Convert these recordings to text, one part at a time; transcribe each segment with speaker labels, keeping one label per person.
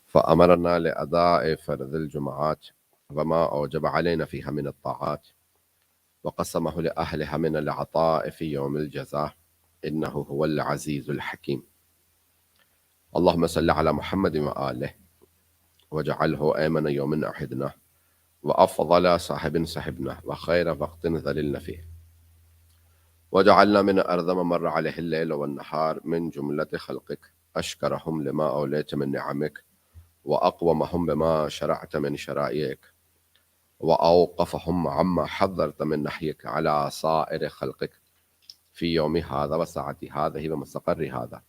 Speaker 1: فأمرنا لأداء فرض الجمعات وما أوجب علينا فيها من الطاعات وقسمه لأهلها من العطاء في يوم الجزاء إنه هو العزيز الحكيم. اللهم صل على محمد وآله واجعله أيمن يوم أحدنا وأفضل صاحب سحبنا وخير وقت ذللنا فيه وجعلنا من أرض مر عليه الليل والنهار من جملة خلقك أشكرهم لما أوليت من نعمك وأقومهم بما شرعت من شرائعك وأوقفهم عما حذرت من نحيك على سائر خلقك في يوم هذا وساعة هذه ومستقر هذا.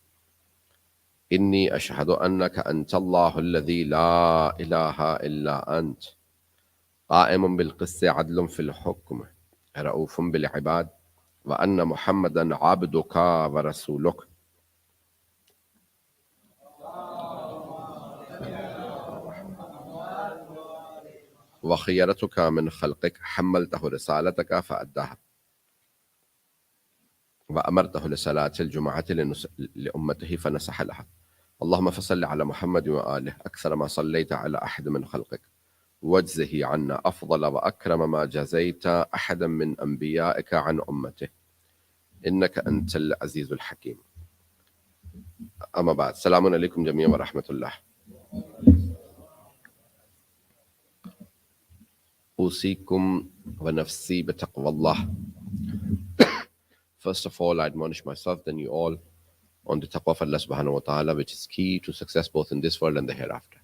Speaker 1: إني أشهد أنك أنت الله الذي لا إله إلا أنت قائم بالقسط عدل في الحكم رؤوف بالعباد وأن محمدا عبدك ورسولك وخيرتك من خلقك حملته رسالتك فأداها وأمرته لصلاة الجمعة لأمته فنصح لها. اللهم فصل على محمد وآله أكثر ما صليت على أحد من خلقك واجزه عنا أفضل وأكرم ما جزيت أحدا من أنبيائك عن أمته إنك أنت العزيز الحكيم. أما بعد، السلام عليكم جميعا ورحمة الله. أوصيكم ونفسي بتقوى الله. First of all, I admonish myself, then you all, on the taqwa of Allah subhanahu wa ta'ala, which is key to success both in this world and the hereafter.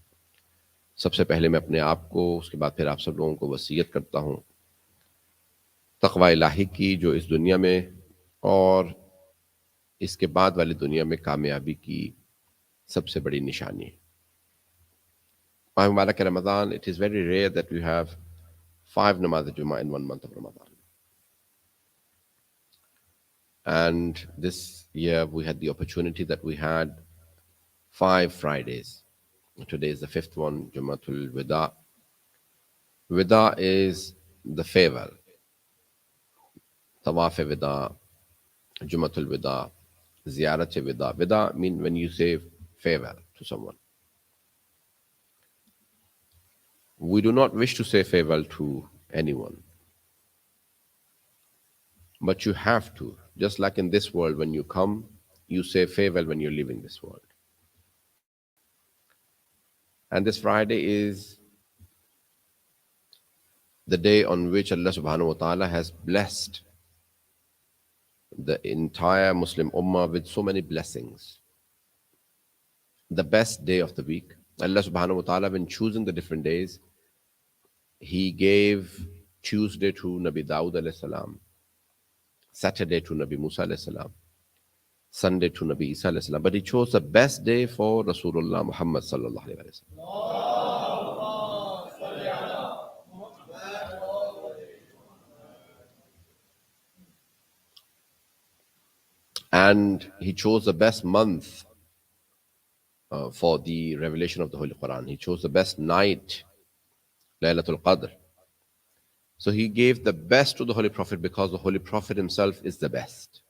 Speaker 1: सबसे पहले मैं अपने आप को, उसके बाद फिर आप सब लोगों को वसीयत करता हूँ तक़वा इलाही की, जो इस दुनिया में और इसके बाद वाली दुनिया में कामयाबी की सबसे बड़ी निशानी है. माह मुबारक Ramzan, it is very rare that we have 5 namaz al-Jummah in one month of Ramadan. And this year we had the opportunity that we had 5 Fridays. Today is the 5th one, Jumatul, Wada. Wada is the farewell. Tawaf Wada, Jumatul Wada, Ziyarat Wada. Wada means when you say farewell to someone. We do not wish to say farewell to anyone. But you have to. Just like in this world, when you come, you say farewell when you're leaving this world. And this Friday is the day on which Allah subhanahu wa ta'ala has blessed the entire Muslim Ummah with so many blessings. The best day of the week. Allah subhanahu wa ta'ala, when choosing the different days, He gave Tuesday to Nabi Dawud alayhi salam, Saturday to Nabi Musa alayhi salam, Sunday to Nabi Isa alayhi salam. But He chose the best day for Rasulullah Muhammad sallallahu alayhi wa sallam. And He chose the best month for the revelation of the Holy Quran. He chose the best night, Laylatul Qadr. So He gave the best to the Holy Prophet because the Holy Prophet himself is the best.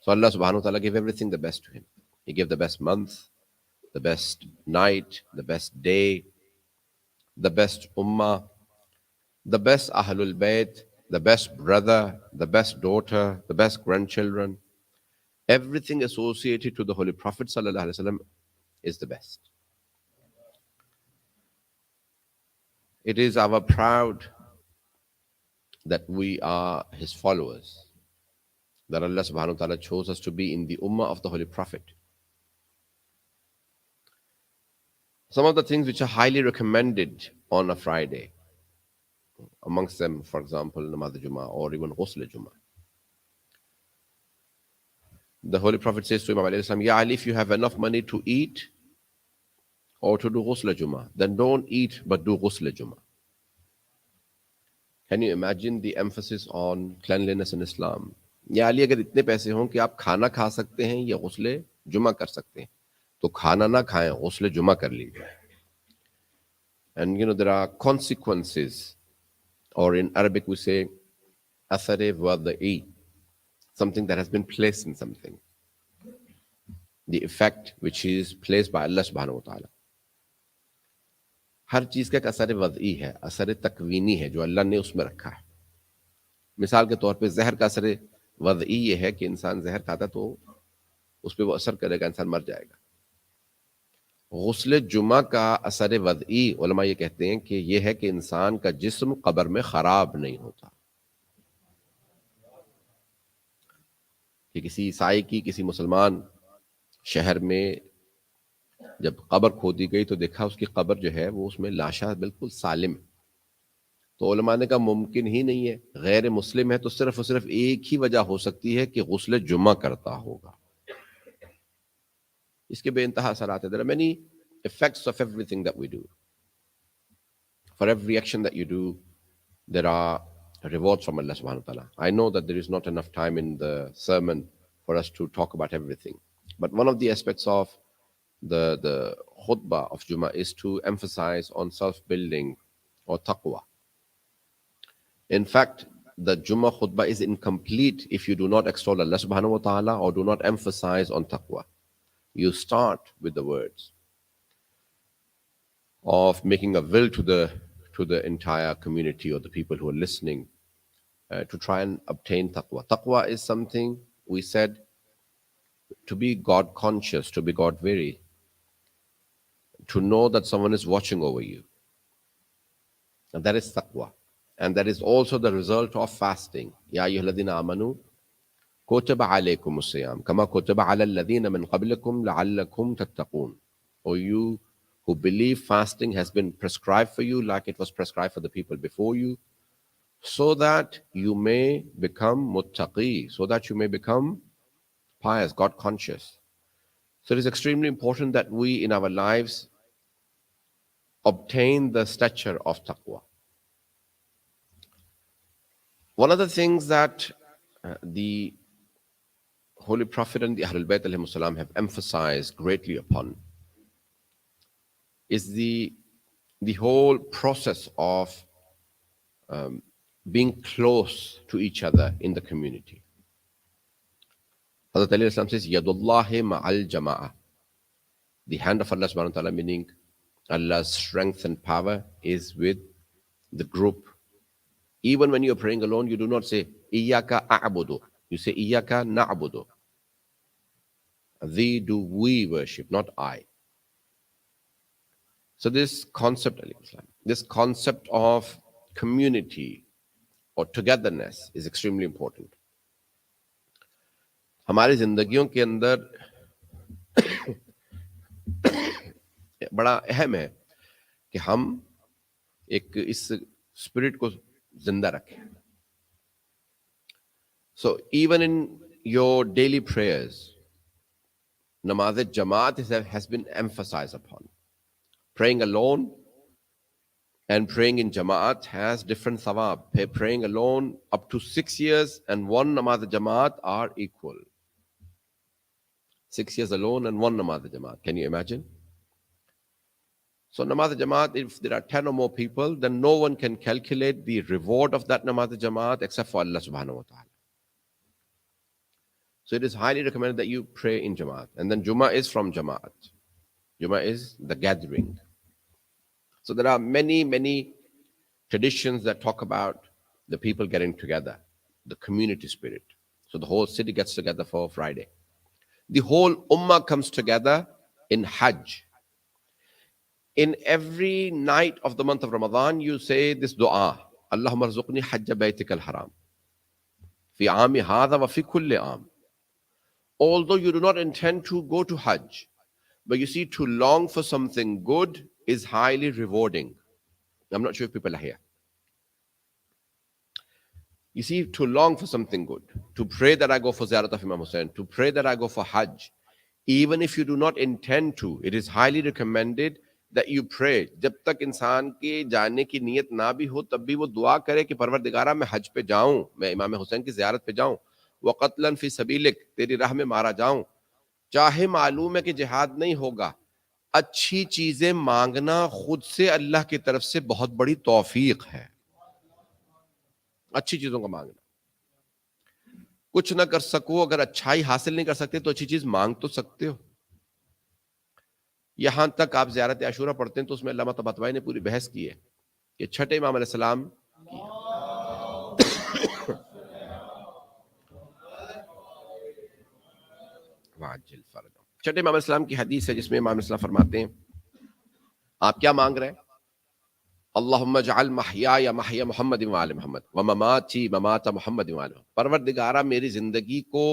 Speaker 1: So Allah subhanahu wa ta'ala gave everything the best to him. He gave the best month, the best night, the best day, the best ummah, the best Ahlul Bayt, the best brother, the best daughter, the best grandchildren. Everything associated to the Holy Prophet sallallahu alaihi wasallam is the best. It is our proud that we are His followers, that Allah subhanahu wa ta'ala chose us to be in the ummah of the Holy Prophet. Some of the things which are highly recommended on a Friday, amongst them, for example, Namaz Jummah or even Ghusl Jummah. The Holy Prophet says to Imam alayhi salam, Ya Ali, if you have enough money to eat or to do Ghusl Jummah, then don't eat but do Ghusl Jummah. Can you imagine the emphasis on cleanliness in Islam? या अली अगर इतने पैसे हों कि आप खाना खा सकते हैं या गुस्ले जुमा कर सकते हैं तो खाना ना खाएं, गुस्ले जुमा कर लीजिए. And you know, there are consequences, or in Arabic we say athare wada'i, something that has been placed in something. the effect which is placed by Allah subhanahu wa ta'ala. हर चीज का एक असर वज़ई है, असर तकवीनी है जो अल्लाह ने उसमें रखा है. मिसाल के तौर पे जहर का असर वज़ई ये है कि इंसान जहर खाता तो उस पर वो असर करेगा, इंसान मर जाएगा. गुस्ल जुमा का असर वज़ई उलमा ये कहते हैं कि ये है कि इंसान का जिस्म कब्र में खराब नहीं होता. कि किसी ईसाई की किसी मुसलमान शहर में जब कब्र खोदी गई तो देखा उसकी कब्र जो है वो उसमें लाशा बिल्कुल सालिम. तो उलमा ने कहा मुमकिन ही नहीं है, गैर मुस्लिम है तो सिर्फ और सिर्फ एक ही वजह हो सकती है कि गुस्ल जुमा करता होगा. इसके बेइंतहा असरात हैं. There are many effects of everything that we do. For every action that you do there are rewards from Allah subhanahu wa ta'ala. I know that there is not enough time in the sermon for us to talk about everything. But one of the aspects of the khutbah of Jummah is to emphasize on self-building or taqwa. In fact, the Jummah khutbah is incomplete if you do not extol Allah subhanahu wa ta'ala or do not emphasize on taqwa. You start with the words of making a will to the entire community or the people who are listening to try and obtain taqwa. Taqwa is something we said to be God conscious, to be God weary, to know that someone is watching over you. And that is taqwa. And that is also the result of fasting. Ya ayyuhalladhina amanu kutiba alaykumus siyam kama kutiba ala alladhina min qablikum la'allakum tattaqun. O you who believe, fasting has been prescribed for you like it was prescribed for the people before you, so that you may become muttaqi, so that you may become pious, God conscious. So it is extremely important that we in our lives obtain the stature of taqwa. One of the things that the Holy Prophet and the Ahlul Bayt alayhimus salam have emphasized greatly upon is the whole process of being close to each other in the community. Hazrat Ali Islam says, Yadullahi ma'al jama'ah. The hand of Allah subhanahu wa ta'ala, meaning Allah's strength and power, is with the group. Even when you're praying alone, you do not say, Iyaka a'budu. You say, Iyaka na'budu. Thee do we worship, not I. So this concept of community or togetherness is extremely important. हमारी जिंदगियों के अंदर बड़ा अहम है कि हम एक इस स्पिरिट को जिंदा रखें. So even in your daily prayers, namaz jamaat has been emphasized upon. Praying alone and praying in jamaat has different thawab. Praying alone up to 6 years and one namaz jamaat are equal. 6 years alone and one namaz jamaat. Can you imagine? So namaz jamaat, if there are 10 or more people, then no one can calculate the reward of that namaz jamaat except for Allah subhanahu wa ta'ala. So it is highly recommended that you pray in jamaat. And then Jummah is from jamaat. Jummah is the gathering. So there are many, many traditions that talk about the people getting together, the community spirit. So the whole city gets together for Friday. The whole ummah comes together in Hajj. In every night of the month of Ramadan, you say this dua, Allahumma rzuqni hajja baytika al-haram. Fi aami hadha wa fi kulli aam. Although you do not intend to go to Hajj, but you see, to long for something good is highly rewarding. I'm not sure if people are here. You see, to long for something good, to pray that I go for Ziyarat of Imam Hussain, to pray that I go for Hajj, even if you do not intend to, it is highly recommended that you pray. जब तक इंसान के जाने की नियत ना भी हो, तब भी वो दुआ करे कि परवरदिगारा मैं हज पे जाऊं, मैं इमाम हुसैन की ज़ियारत पे जाऊं, वक़त्लन फ़ी सबीलिक, तेरी राह में मारा जाऊं. चाहे मालूम है कि जिहाद नहीं होगा, अच्छी चीजें मांगना खुद से अल्लाह की तरफ से बहुत बड़ी तौफीक है. अच्छी चीजों का मांगना. कुछ ना कर सको, अगर अच्छाई हासिल नहीं कर सकते तो अच्छी चीज मांग तो सकते हो. यहाँ तक आप ज़ियारत आशूरा पढ़ते हैं तो उसमें अल्लामा तबातबाई ने पूरी बहस की है कि छठे इमाम अलैहिस्सलाम की छठे इमाम अलैहिस्सलाम की हदीस है जिसमें इमाम अलैहिस्सलाम फरमाते हैं, आप क्या मांग रहे हैं? अल्लाहुम्मा जअल महयाया महया मुहम्मद व आले मुहम्मद व ममाती ममात मुहम्मद व आले। परवरदिगारा मेरी जिंदगी को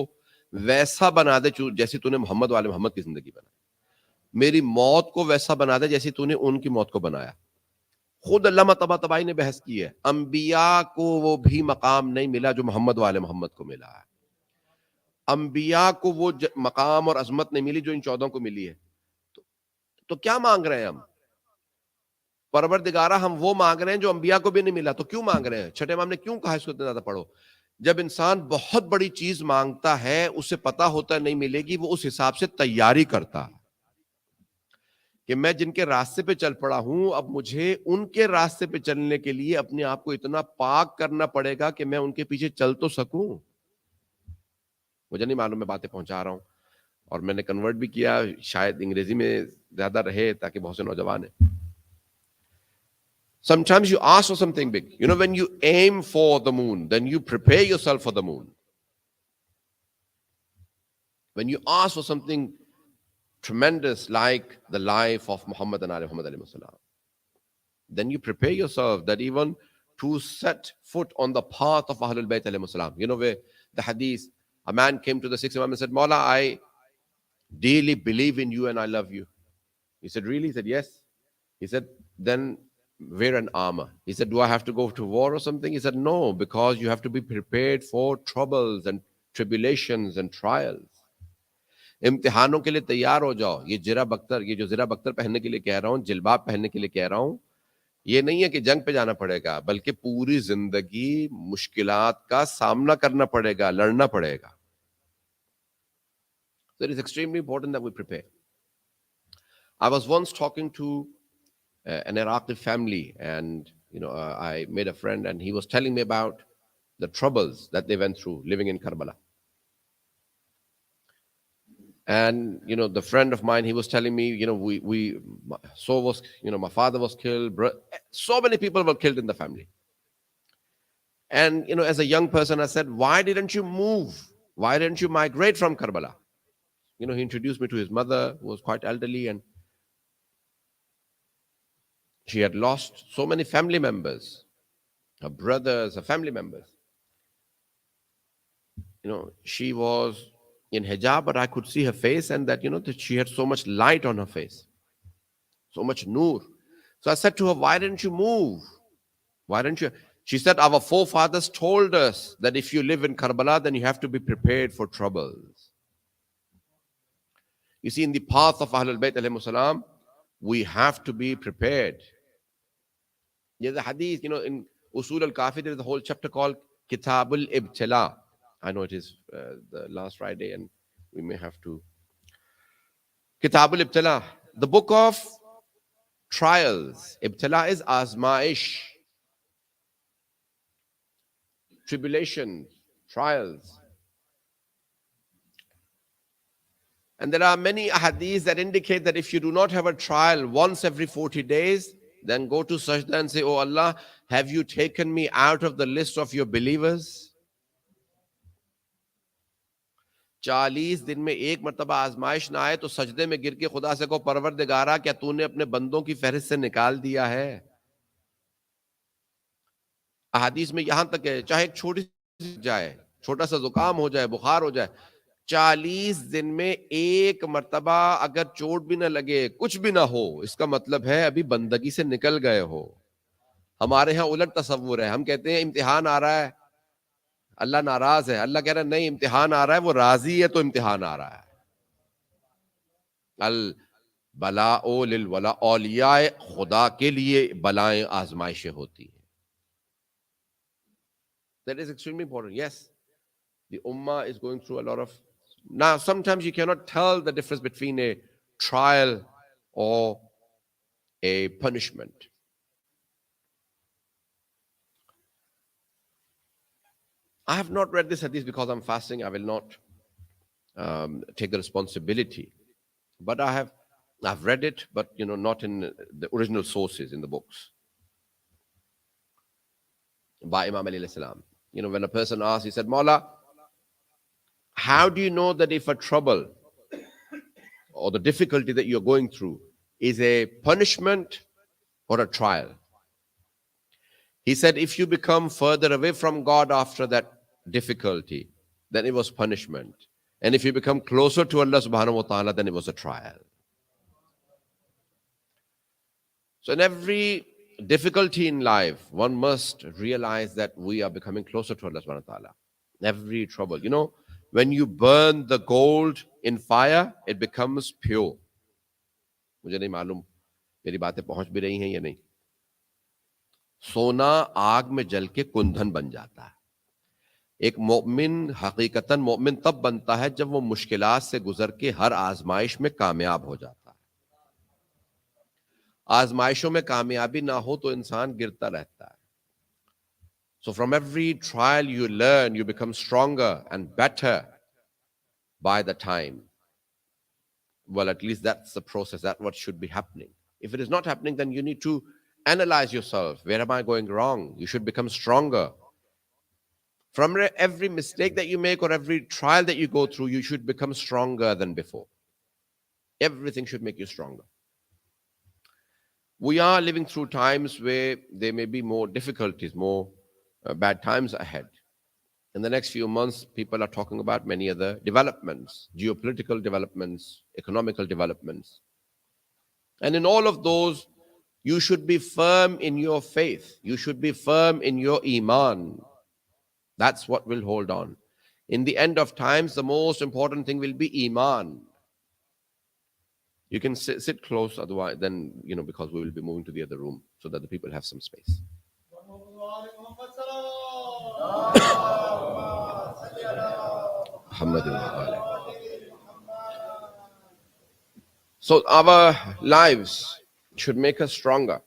Speaker 1: वैसा बना दे जैसी तूने मोहम्मद वाले मोहम्मद की जिंदगी बनाई, मेरी मौत को वैसा बना दे जैसी तूने उनकी मौत को बनाया। खुद अल्लामा तबातबाई ने बहस की है, अंबिया को वो भी मकाम नहीं मिला जो मोहम्मद वाले मोहम्मद को मिला है। अंबिया को वो मकाम और अजमत नहीं मिली जो इन 14 को मिली है। तो, तो क्या मांग रहे हैं हम? परवरदिगारा हम वो मांग रहे हैं जो अंबिया को भी नहीं मिला, तो क्यों मांग रहे हैं? छठे इमाम ने क्यों कहा इसको इतना ज्यादा पढ़ो? जब इंसान बहुत बड़ी चीज मांगता है, उसे पता होता नहीं मिलेगी, वो उस हिसाब से तैयारी करता है कि मैं जिनके रास्ते पे चल पड़ा हूं, अब मुझे उनके रास्ते पे चलने के लिए अपने आप को इतना पाक करना पड़ेगा कि मैं उनके पीछे चल तो सकूं। मुझे नहीं मालूम मैं बातें पहुंचा रहा हूं, और मैंने कन्वर्ट भी किया, शायद अंग्रेजी में ज्यादा रहे ताकि बहुत से नौजवान है। Sometimes you ask for something big. You know, when you aim for the moon, then you prepare yourself for the moon. When you ask for something tremendous like the life of Muhammad and Ali Muhammad alayhi salam, then you prepare yourself that even to set foot on the path of Ahlul Bayt alayhi salam. You know, where the hadith, a man came to the sixth Imam and said, Maula, I dearly believe in you and I love you. He said, really? He said, yes. He said, then wear an armor. He said, do I have to go to war or something? He said, no, because you have to be prepared for troubles and tribulations and trials. इम्तिहानों के लिए तैयार हो जाओ। ये जिरा बख्तर, ये जो जिरा बख्तर पहनने के लिए कह रहा हूँ, जिलबाब पहनने के लिए कह रहा हूँ, ये नहीं है कि जंग पे जाना पड़ेगा, बल्कि पूरी जिंदगी मुश्किलात का सामना करना पड़ेगा, लड़ना पड़ेगा। So it is extremely important that we prepare. I was once talking to an Iraqi family, and I made a friend, and he was telling me about the troubles that they went through living in Karbala. And the friend of mine, he was telling me, my father was killed, so many people were killed in the family. And as a young person, I said, why didn't you move? Why didn't you migrate from Karbala? He introduced me to his mother, who was quite elderly, and she had lost so many family members, her brothers, her family members. She was in hijab, but I could see her face, and that that she had so much light on her face, so much noor. So I said to her, why didn't you move? Why didn't you? She said, our forefathers told us that if you live in Karbala, then you have to be prepared for troubles. You see, in the path of Ahlul Bayt alayhi salam, we have to be prepared. There's a hadith, in Usul al-Kafi, there is a whole chapter called Kitabul Ibtila. I know it is the last Friday, and we may have to. Kitabul Ibtila, the book of trials. Ibtila is azmaish, tribulation, trials. And there are many hadiths that indicate that if you do not have a trial once every 40 days, then go to sajda and say, oh Allah, have you taken me out of the list of your believers? 40 दिन में एक मर्तबा आजमाइश ना आए तो सजदे में गिर के खुदा से को, परवरदिगारा, क्या तूने अपने बंदों की फहरिस्त से निकाल दिया है? अहादीस में यहां तक है, चाहे एक छोटी जाए, छोटा सा जुकाम हो जाए, बुखार हो जाए, 40 दिन में एक मर्तबा अगर चोट भी ना लगे, कुछ भी ना हो, इसका मतलब है अभी बंदगी से निकल गए हो। हमारे यहाँ उलट तसव्वुर है, हम कहते हैं इम्तिहान आ रहा है, अल्लाह नाराज है। अल्लाह कह रहा है नहीं, इम्तिहान आ रहा है, वो राजी है तो इम्तिहान आ रहा है। अल बला ओ लिल वला, औलियाए खुदा के लिए बलाएं आजमाइशें होती हैं। That is extremely important. Yes, the ummah is going through a lot of. Now, sometimes you cannot tell the difference between a trial or a punishment. I have not read this hadith because I'm fasting. I will not take the responsibility. But I have I've read it, but not in the original sources in the books by Imam Ali alayhi salam. When a person asked, he said, Maula, how do you know that if a trouble or the difficulty that you're going through is a punishment or a trial? He said, if you become further away from God after that difficulty, then it was punishment. And if you become closer to Allah subhanahu wa ta'ala, then it was a trial. So in every difficulty in life, one must realize that we are becoming closer to Allah subhanahu wa ta'ala. Every trouble. When you burn the gold in fire, it becomes pure. मुझे नहीं मालूम मेरी बातें पहुंच भी रही हैं या नहीं. सोना आग में जल के कुंदन बन जाता है. एक मोमिन हकीकतन मोमिन तब बनता है जब वो मुश्किलात से गुजर के हर आजमाइश में कामयाब हो जाता है. आजमाइशों में कामयाबी ना हो तो इंसान गिरता रहता है. So from every trial you learn, you become stronger and better by the time. Well, at least that's the process. That's what should be happening. If it is not happening, then you need to analyze yourself. Where am I going wrong? You should become stronger. From every mistake that you make or every trial that you go through, you should become stronger than before. Everything should make you stronger. We are living through times where there may be more difficulties, more bad times ahead. In the next few months, people are talking about many other developments, geopolitical developments, economical developments. And in all of those, you should be firm in your faith. You should be firm in your iman. That's what will hold on. In the end of times, the most important thing will be iman. You can sit close, otherwise, then, because we will be moving to the other room so that the people have some space. So our lives should make us stronger.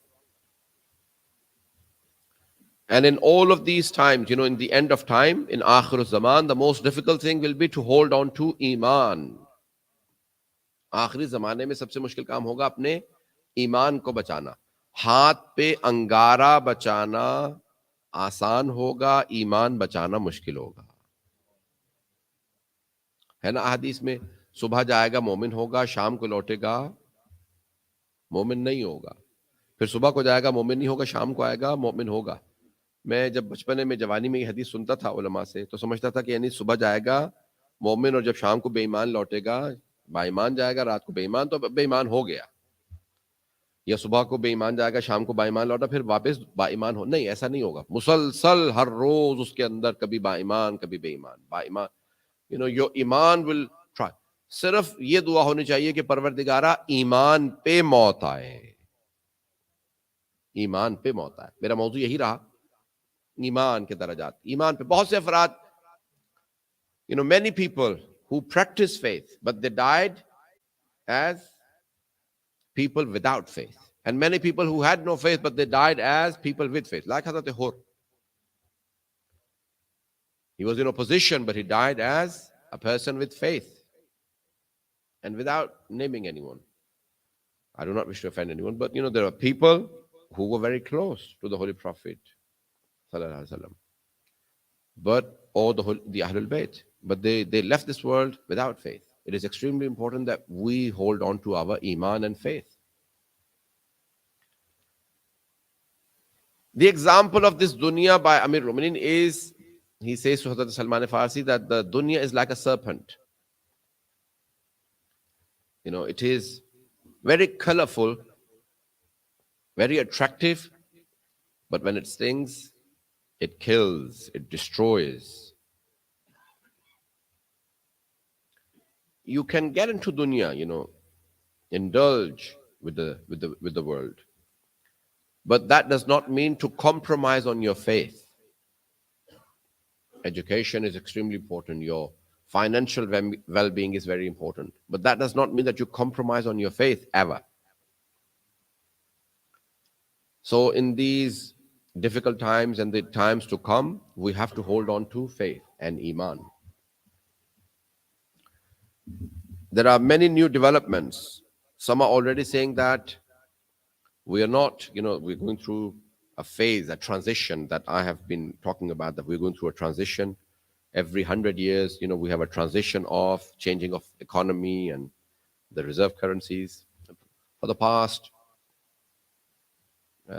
Speaker 1: And in all of these times, in the end of time, in Akhir Zaman, the most difficult thing will be to hold on to Iman. आखिरी जमाने में सबसे मुश्किल काम होगा अपने ईमान को बचाना. हाथ पे अंगारा बचाना आसान होगा, ईमान बचाना मुश्किल होगा. है ना हदीस में, सुबह जाएगा मोमिन होगा, शाम को लौटेगा मोमिन नहीं होगा. फिर सुबह को जाएगा मोमिन नहीं होगा, शाम को आएगा मोमिन होगा. मैं जब बचपने में जवानी में ये हदीस सुनता था उलमा से, तो समझता था कि यानी सुबह जाएगा मोमिन और जब शाम को बेईमान लौटेगा, बाईमान जाएगा, रात को बेईमान, तो बेईमान हो गया. या सुबह को बेईमान जाएगा, शाम को बाईमान लौटा, फिर वापस बाईमान हो. नहीं, ऐसा नहीं होगा. मुसलसल हर रोज उसके अंदर कभी बाईमान कभी बेईमान, बाईमान. योर ईमान विल ट्राई. सिर्फ ये दुआ होनी चाहिए कि परवरदिगारा ईमान पे मौत आए, ईमान पे मौत आए. मेरा मौजू यही रहा, ईमान के दर्जात. ईमान पे बहुत से अफराद, many people who practice faith, but they died as people without faith. And many people who had no faith, but they died as people with faith. Like Hazrat Hur. He was in opposition, but he died as a person with faith. And without naming anyone. I do not wish to offend anyone, but there are people who were very close to the Holy Prophet. But or the Ahlul Bayt. But they left this world without faith. It is extremely important that we hold on to our iman and faith. The example of this dunya by Amir Ruminin is, he says to Hazrat Salman Farsi that the dunya is like a serpent. It is very colorful, very attractive, but when it stings, it kills, it destroys. You can get into dunya, indulge with the world. But that does not mean to compromise on your faith. Education is extremely important. Your financial well-being is very important. But that does not mean that you compromise on your faith ever. So in these difficult times and the times to come, we have to hold on to faith and iman. There are many new developments. Some are already saying that we are not, we're going through a phase, a transition that I have been talking about, that we're going through a transition. Every 100 years, we have a transition of changing of economy and the reserve currencies. For the past,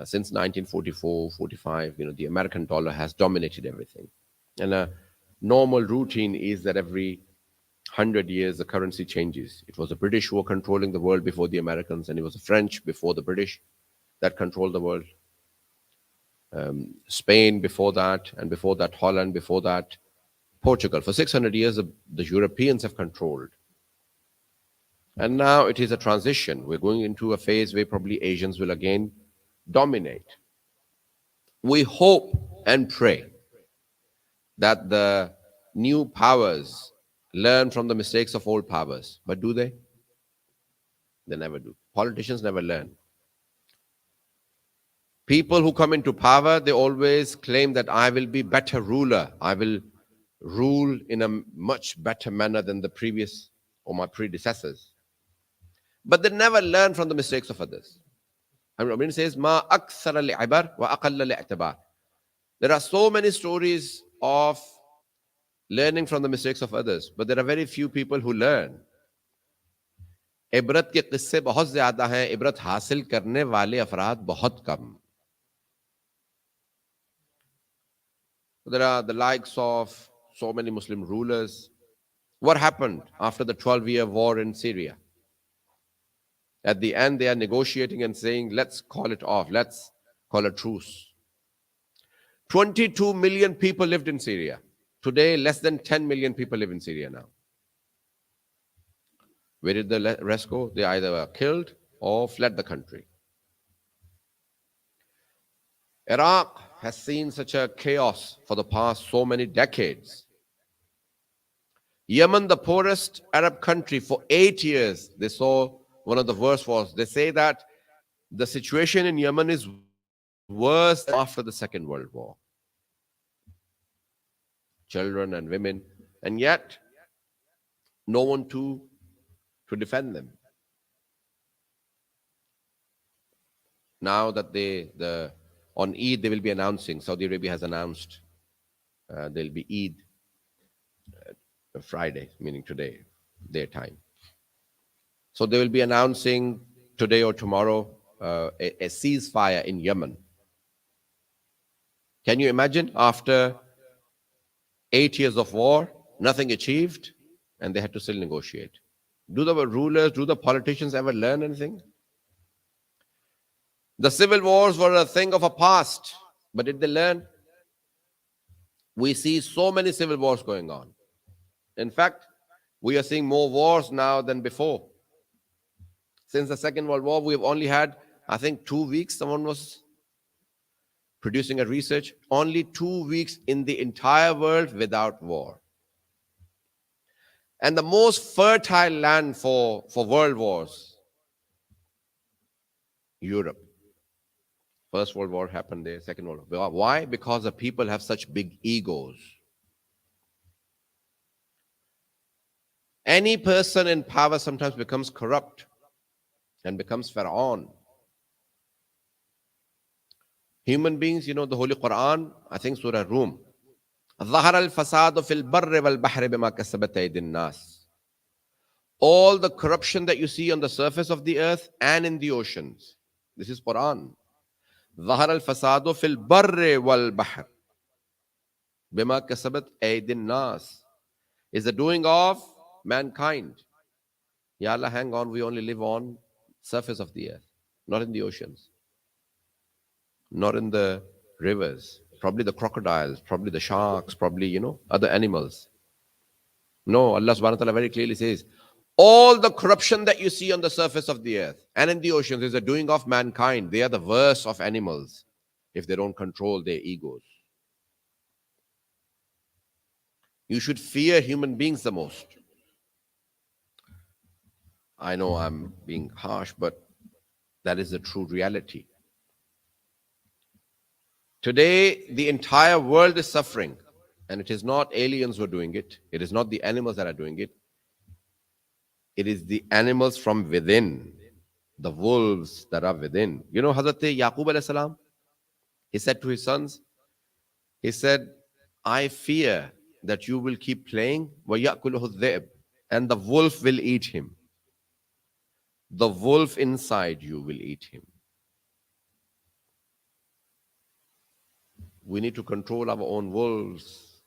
Speaker 1: since 1944, 45, the American dollar has dominated everything. And a normal routine is that every 100 years the currency changes. It was the British who were controlling the world before the Americans, and it was the French before the British that controlled the world. Spain before that, and before that Holland, before that Portugal. For 600 years, the Europeans have controlled. And now it is a transition. We're going into a phase where probably Asians will again dominate. We hope and pray that the new powers learn from the mistakes of old powers. But do they? They never do. Politicians never learn. People who come into power, they always claim that I will be better ruler. I will rule in a much better manner than the previous or my predecessors. But they never learn from the mistakes of others. Rabbi says, Ma akthara li'abar wa aqalla li'atabar. There are so many stories of learning from the mistakes of others, but there are very few people who learn. इबरत के किस्से बहुत ज्यादा हैं, इबरत हासिल करने वाले अफराद बहुत कम. There are the likes of so many Muslim rulers. What happened after the 12-year war in Syria? At the end, they are negotiating and saying, let's call it off. Let's call a truce. 22 million people lived in Syria. Today, less than 10 million people live in Syria now. Where did the rest go? They either were killed or fled the country. Iraq has seen such a chaos for the past so many decades. Yemen, the poorest Arab country, for 8 years, they saw one of the worst wars. They say that the situation in Yemen is worse than after the Second World War. Children and women, and yet no one to defend them. Now that on Eid they will be announcing, Saudi Arabia has announced there'll be Eid Friday, meaning today, their time. So they will be announcing today or tomorrow a ceasefire in Yemen. Can you imagine? After 8 years of war, nothing achieved, and they had to still negotiate. Do the rulers, do the politicians ever learn anything? The civil wars were a thing of a past, but did they learn? We see so many civil wars going on. In fact, we are seeing more wars now than before. Since the Second World War, we've only had, I think, 2 weeks. Someone was producing a research. Only 2 weeks in the entire world without war. And the most fertile land for world wars, Europe. First World War happened there, Second World War. Why? Because the people have such big egos. Any person in power sometimes becomes corrupt and becomes Pharaoh. Human beings, the Holy Quran, I think Surah Rum. ظهر الفساد في البر والبحر بما كسبت أيدي الناس. All the corruption that you see on the surface of the earth and in the oceans. This is Quran. ظهر الفساد في البر والبحر بما كسبت أيدي الناس. Is the doing of mankind. Ya Allah, hang on, we only live on surface of the earth, not in the oceans, not in the rivers, probably the crocodiles, probably the sharks, probably, other animals. No, Allah subhanahu wa ta'ala very clearly says, all the corruption that you see on the surface of the earth and in the oceans is the doing of mankind. They are the worst of animals if they don't control their egos. You should fear human beings the most. I know I'm being harsh, but that is the true reality. Today, the entire world is suffering, and it is not aliens who are doing it. It is not the animals that are doing it. It is the animals from within. the wolves that are within. You know, Hazrat Yaqub alayhi salam, he said to his sons, he said, I fear that you will keep playing, وَيَأْكُلُهُ الذِّئْبُ, and the wolf will eat him. The wolf inside you will eat him. We need to control our own wolves.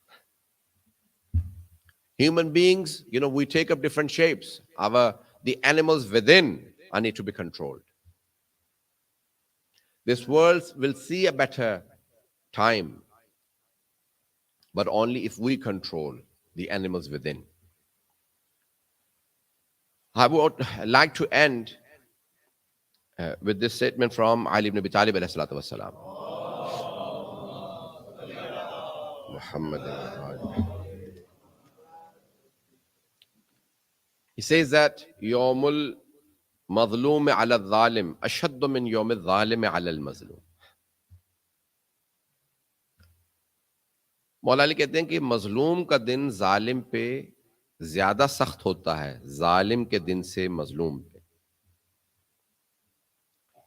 Speaker 1: Human beings, you know, we take up different shapes. The animals within need to be controlled. This world will see a better time, but only if we control the animals within. I would like to end with this statement from Ali ibn Abi Talib alayhi salatu wassalam. He says that Yawmul Mazlum ala al-Zalim ashaddu min Yawm al-Zalim ala al-Mazlum. مولا علی کہتے ہیں کہ مظلوم کا دن ظالم پہ زیادہ سخت ہوتا ہے ظالم کے دن سے مظلوم پہ.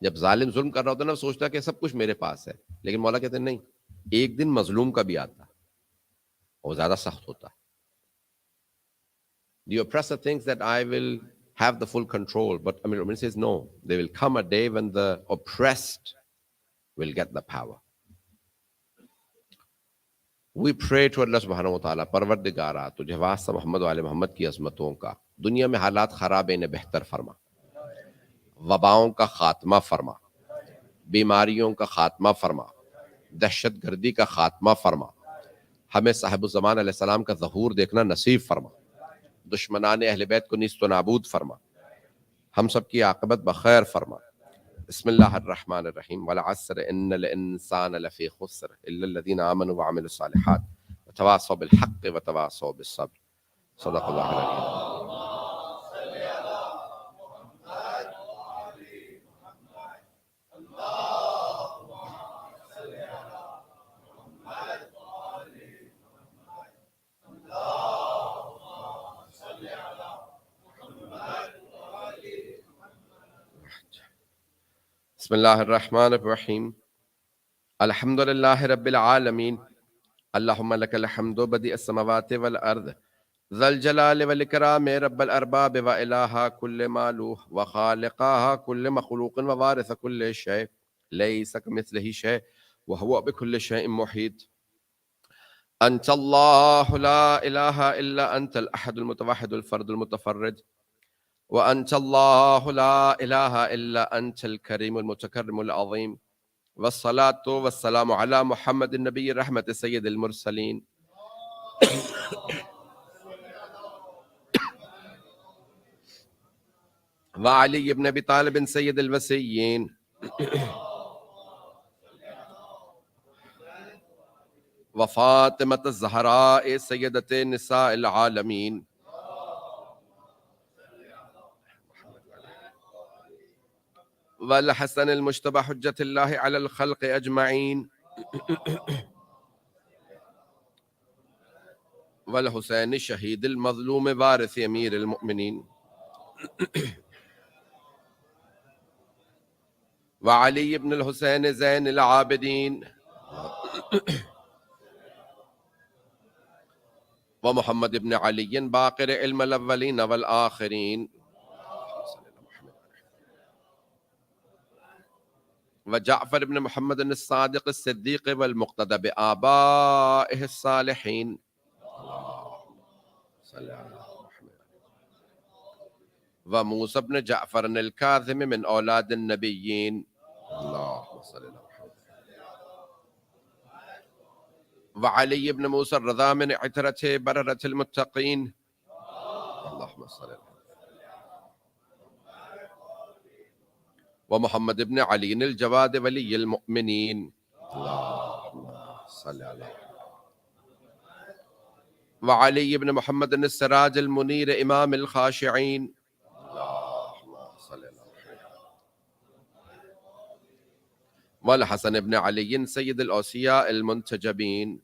Speaker 1: جب ظالم ظلم کر رہا ہوتا ہے نا سوچتا ہے کہ سب کچھ میرے پاس ہے, لیکن مولا کہتے ہیں نہیں, ایک دن مظلوم کا بھی آتا ہے اور زیادہ سخت ہوتا ہے. The oppressor thinks that I will have the full control, but Amir Mu'minin says no, there will come a day when the oppressed will get the power. We pray to Allah subhanahu wa ta'ala, پروردگارا تجھے واسطہ محمد و آل محمد کی عظمتوں کا, دنیا میں حالات خراب ہیں انہیں بہتر فرما, وباؤں کا خاتمہ فرما, بیماریوں کا خاتمہ فرما, دہشت گردی کا خاتمہ فرما, ہمیں صاحب الزمان علیہ السلام کا ظہور دیکھنا نصیب فرما, دشمنان اہل بیت کو نیست و نابود فرما, ہم سب کی عاقبت بخیر فرما. بسم اللہ الرحمن الرحیم. والعصر ان الانسان لفی خسر الا الذین آمنوا وعملوا الصالحات وتواصوا بالحق وتواصوا بالصبر. صدق اللہ العظیم. بسم اللہ الرحمن الرحیم. الحمد للہ رب العالمین. اللہم لک الحمد بدیع السماوات والارض ذا الجلال والاکرام رب الارباب والہ کل مالوح وخالقہ کل مخلوق ووارث کل شیء لیس کمثلہ شیء وہو بکل شیء محیط. انت اللہ لا الہ الا انت الاحد المتوحد الفرد المتفرد. وأنت الله لا إله إلا أنت الكريم المتكرم العظيم. والصلاة والسلام على محمد النبي الرحمة سيد المرسلين وعلي بن أبي طالب سيد الوسيين وفاطمة الزهراء سيدة نساء العالمين والحسن المجتبى حجة الله على الخلق أجمعين والحسين الشهيد المظلوم وارث أمير المؤمنين وعلي بن الحسين زين العابدين ومحمد بن علي باقر علم الأولين والآخرين وجعفر بن محمد الصادق الصديق والمقتدى بآبائه الصالحين وموسى بن جعفر الكاظم من أولاد النبيين اللهم صل على محمد وعلي بن موسى الرضا من عترة بررة المتقين اللهم صل على ومحمد بن علي الجواد ولي المؤمنين اللهم صل على وعلي بن محمد السراج المنير إمام الخاشعين اللهم صل على والحسن بن علي سيد الأوصياء المنتجبين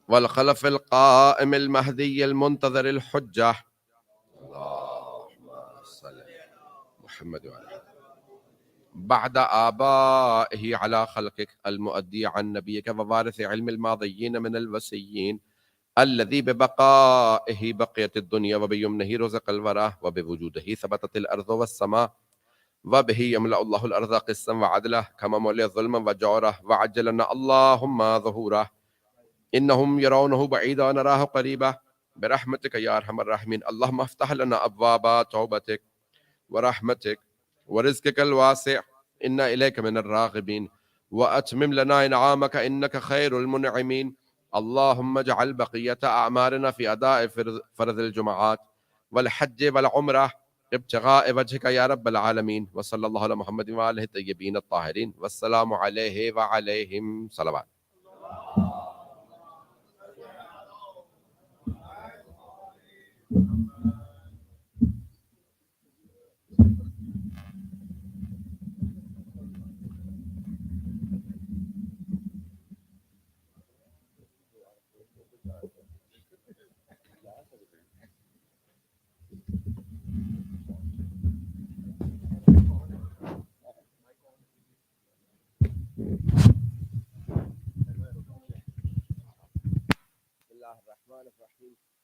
Speaker 1: والخلف القائم المهدي المنتظر الحجة. اللهم صل محمد وعلى بعد آبائه على خلقك المؤدي عن نبيك ووارث علم الماضيين من الوسيين الذي ببقائه بقيت الدنيا وبيمنه رزق الورى وبوجوده ثبتت الأرض والسماء وبه يملأ الله الأرض قسطا وعدلا كما مولي ظلما وجورا وعجلنا اللهم ظهوره إنهم يرونه بعيدا ونراه قريبا برحمتك يا أرحم الراحمين. اللهم افتح لنا أبواب توبتك ورحمتك ورزقك الواسع إنا إليك من الراغبين وأتمم لنا إنعامك إنك خير المنعمين. اللهم اجعل بقية أعمارنا في أداء فرض الجمعات والحج والعمرة ابتغاء وجهك يا رب العالمين. وصلى الله على محمد وآله الطيبين الطاهرين والسلام عليه وعليهم صلوات. بسم الله الرحمن الرحيم.